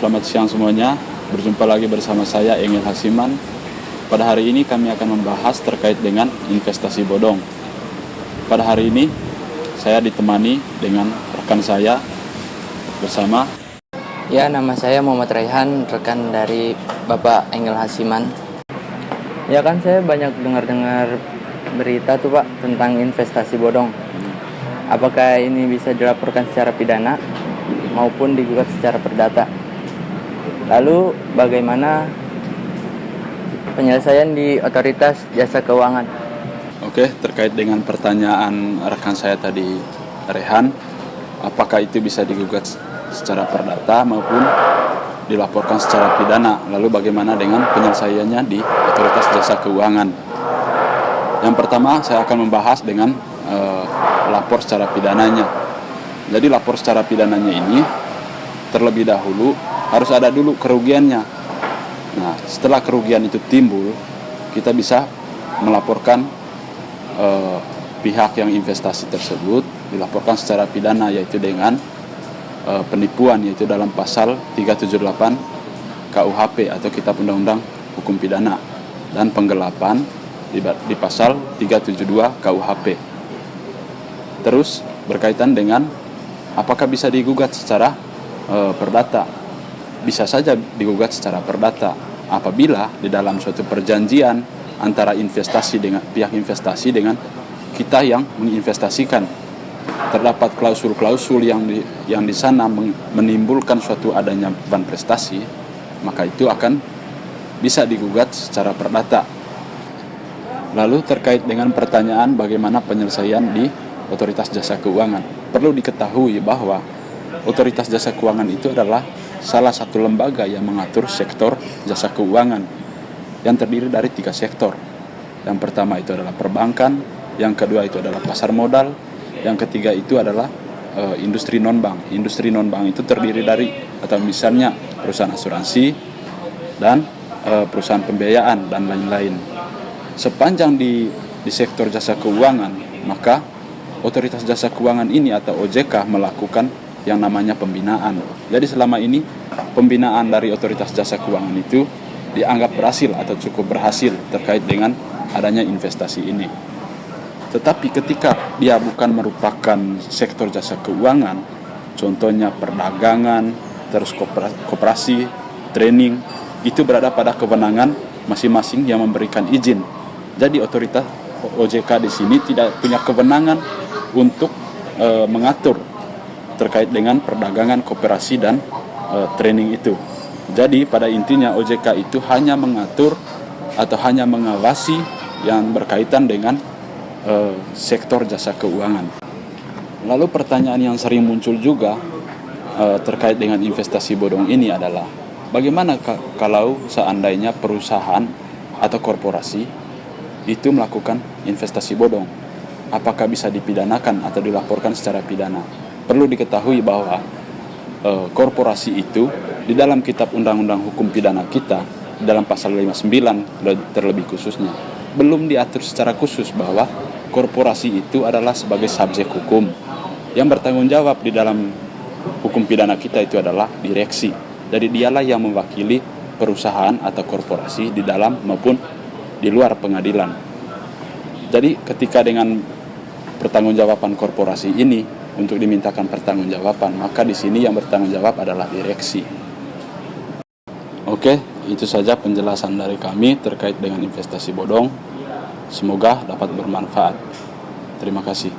selamat siang semuanya. Berjumpa lagi bersama saya Engel Hasiman. Pada hari ini kami akan membahas terkait dengan investasi bodong. Pada hari ini saya ditemani dengan rekan saya bersama. Ya, nama saya Muhammad Raihan, rekan dari Bapak Engel Hasiman. Ya kan, saya banyak dengar berita tuh Pak tentang investasi bodong. Apakah ini bisa dilaporkan secara pidana maupun digugat secara perdata? Lalu bagaimana penyelesaian di otoritas jasa keuangan? Oke, terkait dengan pertanyaan rekan saya tadi, Rehan, apakah itu bisa digugat secara perdata maupun dilaporkan secara pidana? Lalu bagaimana dengan penyelesaiannya di otoritas jasa keuangan? Yang pertama saya akan membahas dengan lapor secara pidananya. Jadi lapor secara pidananya ini terlebih dahulu harus ada dulu kerugiannya. Nah, setelah kerugian itu timbul, kita bisa melaporkan pihak yang investasi tersebut, dilaporkan secara pidana, yaitu dengan penipuan, yaitu dalam pasal 378 KUHP atau Kitab Undang-Undang Hukum Pidana, dan penggelapan di pasal 372 KUHP. Terus berkaitan dengan apakah bisa digugat secara perdata? Bisa saja digugat secara perdata apabila di dalam suatu perjanjian antara investasi dengan pihak investasi dengan kita yang menginvestasikan terdapat klausul-klausul yang di sana menimbulkan suatu adanya beban prestasi, maka itu akan bisa digugat secara perdata. Lalu terkait dengan pertanyaan bagaimana penyelesaian di otoritas jasa keuangan, perlu diketahui bahwa otoritas jasa keuangan itu adalah salah satu lembaga yang mengatur sektor jasa keuangan yang terdiri dari 3 sektor. Yang pertama itu adalah perbankan, yang kedua itu adalah pasar modal, yang ketiga itu adalah industri non-bank. Industri non-bank itu terdiri dari, atau misalnya perusahaan asuransi dan perusahaan pembiayaan dan lain-lain. Sepanjang di sektor jasa keuangan, maka otoritas jasa keuangan ini atau OJK melakukan yang namanya pembinaan. Jadi selama ini pembinaan dari otoritas jasa keuangan itu dianggap berhasil atau cukup berhasil terkait dengan adanya investasi ini. Tetapi ketika dia bukan merupakan sektor jasa keuangan, contohnya perdagangan, terus koperasi, training, itu berada pada kewenangan masing-masing yang memberikan izin. Jadi otoritas OJK di sini tidak punya kewenangan untuk mengatur terkait dengan perdagangan, koperasi, dan training itu. Jadi pada intinya OJK itu hanya mengatur atau hanya mengawasi yang berkaitan dengan sektor jasa keuangan. Lalu pertanyaan yang sering muncul juga terkait dengan investasi bodong ini adalah bagaimana kalau seandainya perusahaan atau korporasi itu melakukan investasi bodong? Apakah bisa dipidanakan atau dilaporkan secara pidana? Perlu diketahui bahwa korporasi itu di dalam Kitab Undang-Undang Hukum Pidana kita, dalam pasal 59 terlebih khususnya, belum diatur secara khusus bahwa korporasi itu adalah sebagai subjek hukum. Yang bertanggung jawab di dalam hukum pidana kita itu adalah direksi. Jadi dialah yang mewakili perusahaan atau korporasi di dalam maupun di luar pengadilan. Jadi ketika dengan pertanggungjawaban korporasi ini untuk dimintakan pertanggungjawaban, maka di sini yang bertanggung jawab adalah direksi. Oke, itu saja penjelasan dari kami terkait dengan investasi bodong. Semoga dapat bermanfaat. Terima kasih.